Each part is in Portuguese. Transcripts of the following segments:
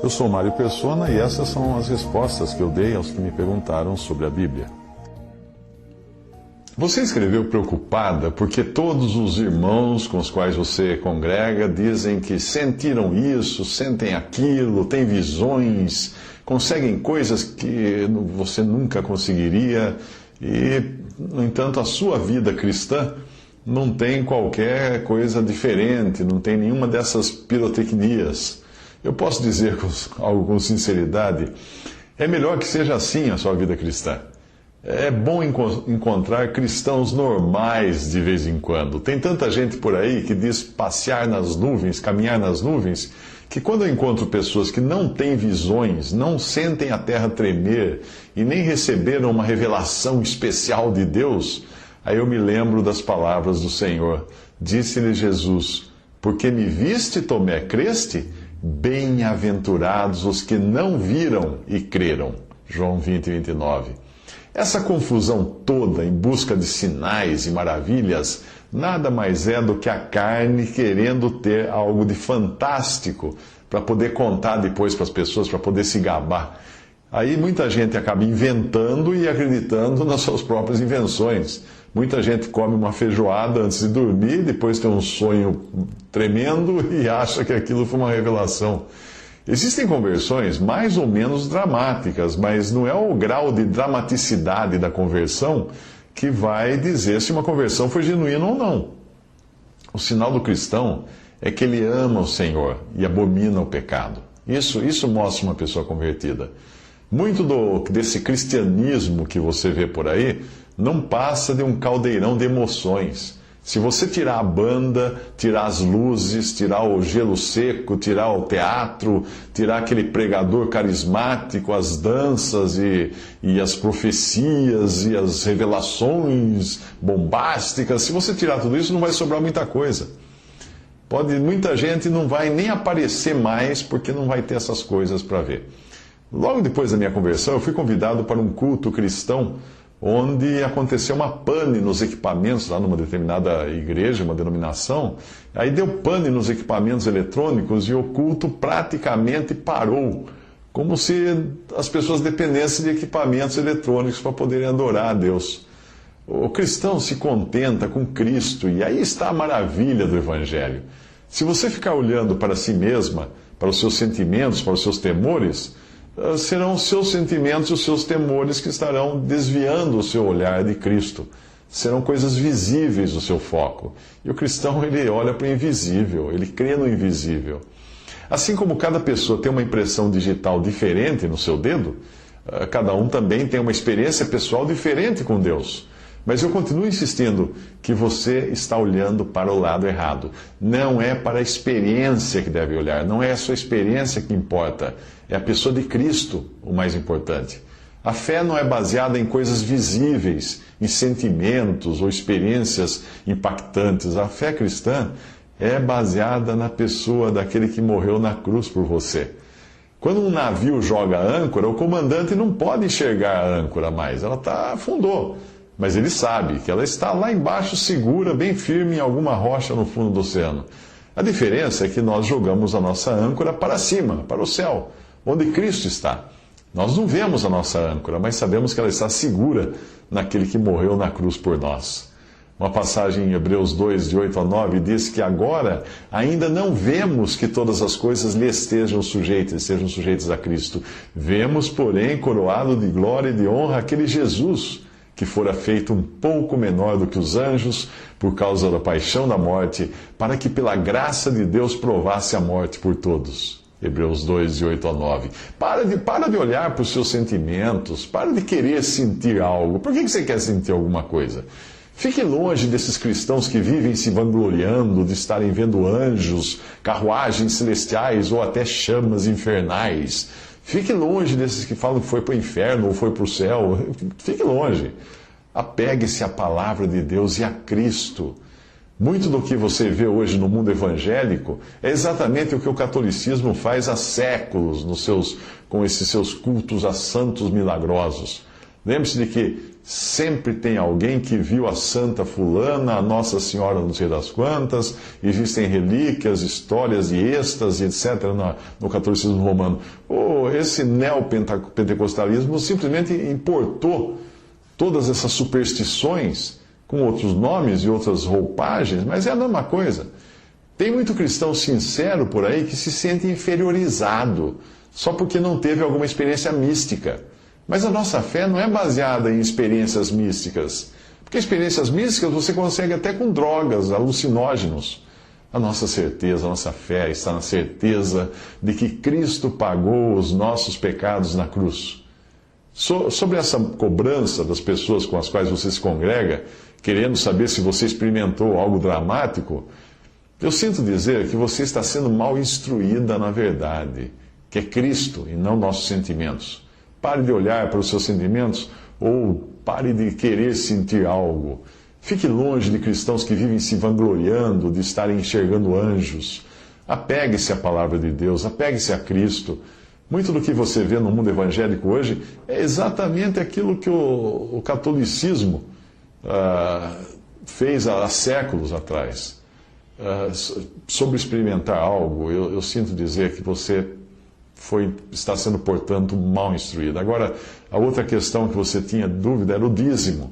Eu sou Mário Persona e essas são as respostas que eu dei aos que me perguntaram sobre a Bíblia. Você escreveu preocupada porque todos os irmãos com os quais você congrega dizem que sentiram isso, sentem aquilo, têm visões, conseguem coisas que você nunca conseguiria e, no entanto, a sua vida cristã não tem qualquer coisa diferente, não tem nenhuma dessas pirotecnias. Eu posso dizer algo com sinceridade, é melhor que seja assim a sua vida cristã. É bom encontrar cristãos normais de vez em quando. Tem tanta gente por aí que diz passear nas nuvens, caminhar nas nuvens, que quando eu encontro pessoas que não têm visões, não sentem a terra tremer e nem receberam uma revelação especial de Deus, aí eu me lembro das palavras do Senhor. Disse-lhe Jesus: porque me viste, Tomé, creste? Bem-aventurados os que não viram e creram. João 20, 29. Essa confusão toda em busca de sinais e maravilhas nada mais é do que a carne querendo ter algo de fantástico para poder contar depois para as pessoas, para poder se gabar. Aí muita gente acaba inventando e acreditando nas suas próprias invenções. Muita gente come uma feijoada antes de dormir, depois tem um sonho tremendo e acha que aquilo foi uma revelação. Existem conversões mais ou menos dramáticas, mas não é o grau de dramaticidade da conversão que vai dizer se uma conversão foi genuína ou não. O sinal do cristão é que ele ama o Senhor e abomina o pecado. Isso mostra uma pessoa convertida. Muito desse cristianismo que você vê por aí não passa de um caldeirão de emoções. Se você tirar a banda, tirar as luzes, tirar o gelo seco, tirar o teatro, tirar aquele pregador carismático, as danças e as profecias e as revelações bombásticas, se você tirar tudo isso, não vai sobrar muita coisa. Muita gente não vai nem aparecer mais porque não vai ter essas coisas para ver. Logo depois da minha conversão, eu fui convidado para um culto cristão onde aconteceu uma pane nos equipamentos, lá numa determinada igreja, uma denominação. Aí deu pane nos equipamentos eletrônicos e o culto praticamente parou, como se as pessoas dependessem de equipamentos eletrônicos para poderem adorar a Deus. O cristão se contenta com Cristo, e aí está a maravilha do Evangelho. Se você ficar olhando para si mesma, para os seus sentimentos, para os seus temores, serão os seus sentimentos e os seus temores que estarão desviando o seu olhar de Cristo. Serão coisas visíveis do seu foco. E o cristão, ele olha para o invisível, ele crê no invisível. Assim como cada pessoa tem uma impressão digital diferente no seu dedo, cada um também tem uma experiência pessoal diferente com Deus. Mas eu continuo insistindo que você está olhando para o lado errado. Não é para a experiência que deve olhar, não é a sua experiência que importa. É a pessoa de Cristo o mais importante. A fé não é baseada em coisas visíveis, em sentimentos ou experiências impactantes. A fé cristã é baseada na pessoa daquele que morreu na cruz por você. Quando um navio joga a âncora, o comandante não pode enxergar a âncora mais, ela afundou. Mas ele sabe que ela está lá embaixo, segura, bem firme em alguma rocha no fundo do oceano. A diferença é que nós jogamos a nossa âncora para cima, para o céu, onde Cristo está. Nós não vemos a nossa âncora, mas sabemos que ela está segura naquele que morreu na cruz por nós. Uma passagem em Hebreus 2, de 8 a 9, diz que agora ainda não vemos que todas as coisas lhe estejam sujeitas a Cristo. Vemos, porém, coroado de glória e de honra aquele Jesus, que fora feito um pouco menor do que os anjos, por causa da paixão da morte, para que pela graça de Deus provasse a morte por todos. Hebreus 2, de 8 a 9. Para de olhar para os seus sentimentos, para de querer sentir algo. Por que você quer sentir alguma coisa? Fique longe desses cristãos que vivem se vangloriando de estarem vendo anjos, carruagens celestiais ou até chamas infernais. Fique longe desses que falam que foi para o inferno ou foi para o céu. Fique longe. Apegue-se à palavra de Deus e a Cristo. Muito do que você vê hoje no mundo evangélico é exatamente o que o catolicismo faz há séculos com esses seus cultos a santos milagrosos. Lembre-se de que sempre tem alguém que viu a Santa Fulana, a Nossa Senhora não sei das quantas, existem relíquias, histórias de êxtase, etc., no catolicismo romano. Esse neopentecostalismo simplesmente importou todas essas superstições com outros nomes e outras roupagens, mas é a mesma coisa. Tem muito cristão sincero por aí que se sente inferiorizado só porque não teve alguma experiência mística. Mas a nossa fé não é baseada em experiências místicas. Porque experiências místicas você consegue até com drogas, alucinógenos. A nossa certeza, a nossa fé está na certeza de que Cristo pagou os nossos pecados na cruz. Sobre essa cobrança das pessoas com as quais você se congrega, querendo saber se você experimentou algo dramático, eu sinto dizer que você está sendo mal instruída na verdade, que é Cristo e não nossos sentimentos. Pare de olhar para os seus sentimentos ou pare de querer sentir algo. Fique longe de cristãos que vivem se vangloriando de estarem enxergando anjos. Apegue-se à palavra de Deus, apegue-se a Cristo. Muito do que você vê no mundo evangélico hoje é exatamente aquilo que o catolicismo fez há séculos atrás. Sobre experimentar algo, eu sinto dizer que você está sendo, portanto, mal instruído. Agora, a outra questão que você tinha dúvida era o dízimo.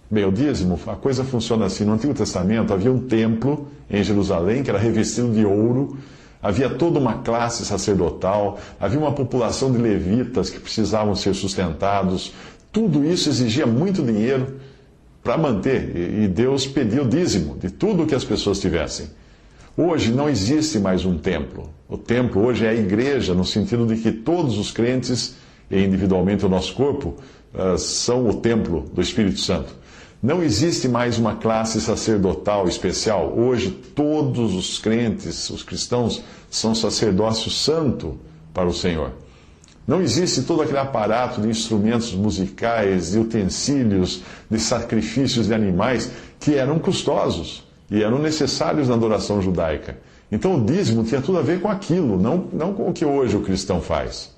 Bem, o dízimo, a coisa funciona assim. No Antigo Testamento havia um templo em Jerusalém que era revestido de ouro, havia toda uma classe sacerdotal, havia uma população de levitas que precisavam ser sustentados. Tudo isso exigia muito dinheiro para manter, e Deus pediu dízimo de tudo que as pessoas tivessem. Hoje não existe mais um templo. O templo hoje é a igreja, no sentido de que todos os crentes, e individualmente o nosso corpo, são o templo do Espírito Santo. Não existe mais uma classe sacerdotal especial. Hoje todos os crentes, os cristãos, são sacerdócio santo para o Senhor. Não existe todo aquele aparato de instrumentos musicais, de utensílios, de sacrifícios de animais que eram custosos e eram necessários na adoração judaica. Então o dízimo tinha tudo a ver com aquilo, não com o que hoje o cristão faz.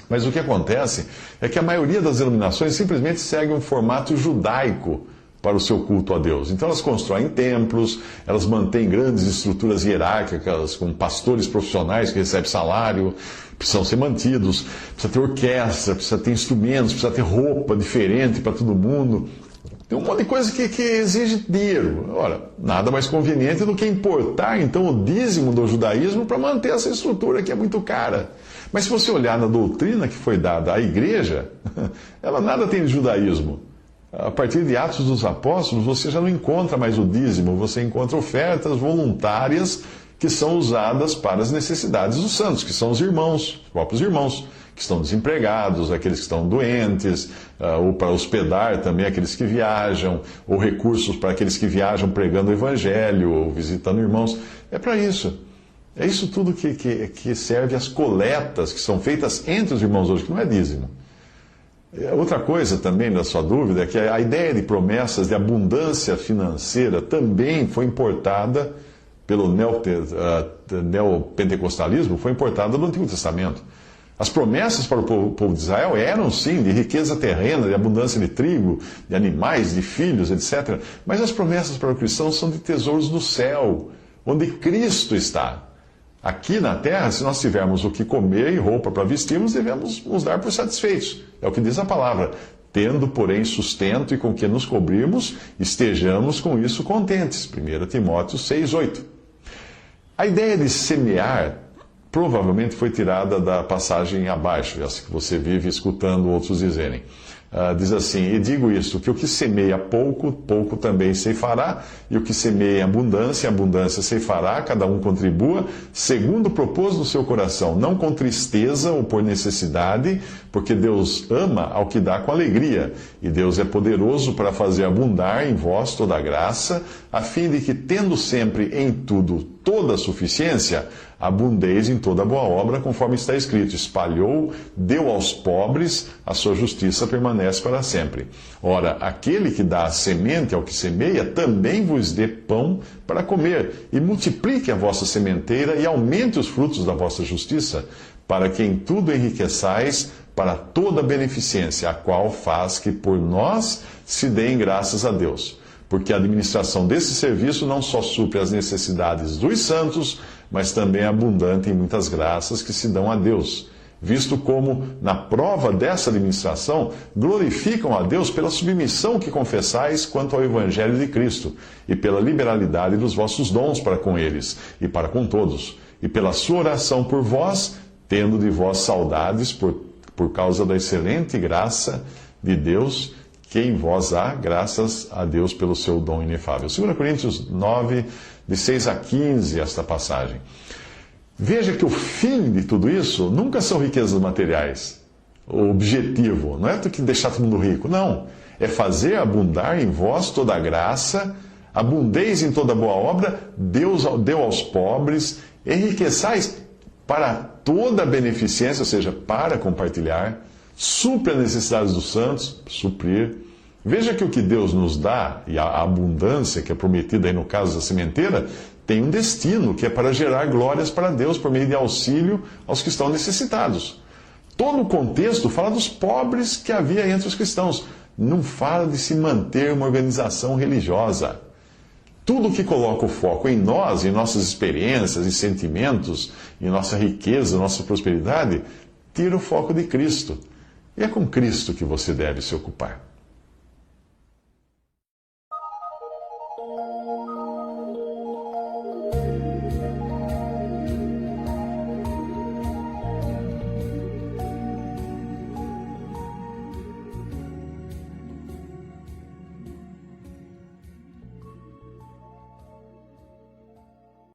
Mas o que acontece é que a maioria das denominações simplesmente segue um formato judaico para o seu culto a Deus. Então elas constroem templos, elas mantêm grandes estruturas hierárquicas com pastores profissionais que recebem salário, precisam ser mantidos, precisa ter orquestra, precisa ter instrumentos, precisa ter roupa diferente para todo mundo. Tem um monte de coisa que exige dinheiro. Ora, nada mais conveniente do que importar, então, o dízimo do judaísmo para manter essa estrutura que é muito cara. Mas se você olhar na doutrina que foi dada à igreja, ela nada tem de judaísmo. A partir de Atos dos Apóstolos, você já não encontra mais o dízimo, você encontra ofertas voluntárias que são usadas para as necessidades dos santos, que são os irmãos, os próprios irmãos, que estão desempregados, aqueles que estão doentes, ou para hospedar também aqueles que viajam, ou recursos para aqueles que viajam pregando o evangelho, ou visitando irmãos. É para isso. É isso tudo que serve às coletas que são feitas entre os irmãos hoje, que não é dízimo. Outra coisa também da sua dúvida é que a ideia de promessas de abundância financeira também foi importada pelo neopentecostalismo, foi importada do Antigo Testamento. As promessas para o povo de Israel eram, sim, de riqueza terrena, de abundância de trigo, de animais, de filhos, etc. Mas as promessas para o cristão são de tesouros do céu, onde Cristo está. Aqui na terra, se nós tivermos o que comer e roupa para vestirmos, devemos nos dar por satisfeitos. É o que diz a palavra. Tendo, porém, sustento e com que nos cobrirmos, estejamos com isso contentes. 1 Timóteo 6,8. A ideia de semear provavelmente foi tirada da passagem abaixo, essa que você vive escutando outros dizerem. Diz assim: e digo isto, que o que semeia pouco, pouco também ceifará, e o que semeia abundância, abundância ceifará, cada um contribua, segundo propôs no seu coração, não com tristeza ou por necessidade, porque Deus ama ao que dá com alegria, e Deus é poderoso para fazer abundar em vós toda a graça, a fim de que, tendo sempre em tudo toda a suficiência, abundeis em toda boa obra, conforme está escrito: espalhou, deu aos pobres, a sua justiça permanece para sempre. Ora, aquele que dá a semente ao que semeia, também vos dê pão para comer, e multiplique a vossa sementeira, e aumente os frutos da vossa justiça, para que em tudo enriqueçais, para toda beneficência, a qual faz que por nós se deem graças a Deus. Porque a administração desse serviço não só supre as necessidades dos santos, mas também é abundante em muitas graças que se dão a Deus, visto como, na prova dessa administração, glorificam a Deus pela submissão que confessais quanto ao Evangelho de Cristo, e pela liberalidade dos vossos dons para com eles, e para com todos, e pela sua oração por vós, tendo de vós saudades por causa da excelente graça de Deus, que em vós há, graças a Deus pelo seu dom inefável. 2 Coríntios 9, de 6 a 15, esta passagem. Veja que o fim de tudo isso nunca são riquezas materiais. O objetivo não é que deixar todo mundo rico, não. É fazer abundar em vós toda a graça, abundeis em toda boa obra, Deus deu aos pobres, enriqueçais para toda a beneficência, ou seja, para compartilhar, supre as necessidades dos santos, suprir. Veja que o que Deus nos dá, e a abundância que é prometida aí no caso da sementeira, tem um destino, que é para gerar glórias para Deus por meio de auxílio aos que estão necessitados. Todo o contexto fala dos pobres que havia entre os cristãos. Não fala de se manter uma organização religiosa. Tudo que coloca o foco em nós, em nossas experiências e sentimentos, em nossa riqueza, nossa prosperidade, tira o foco de Cristo. E é com Cristo que você deve se ocupar.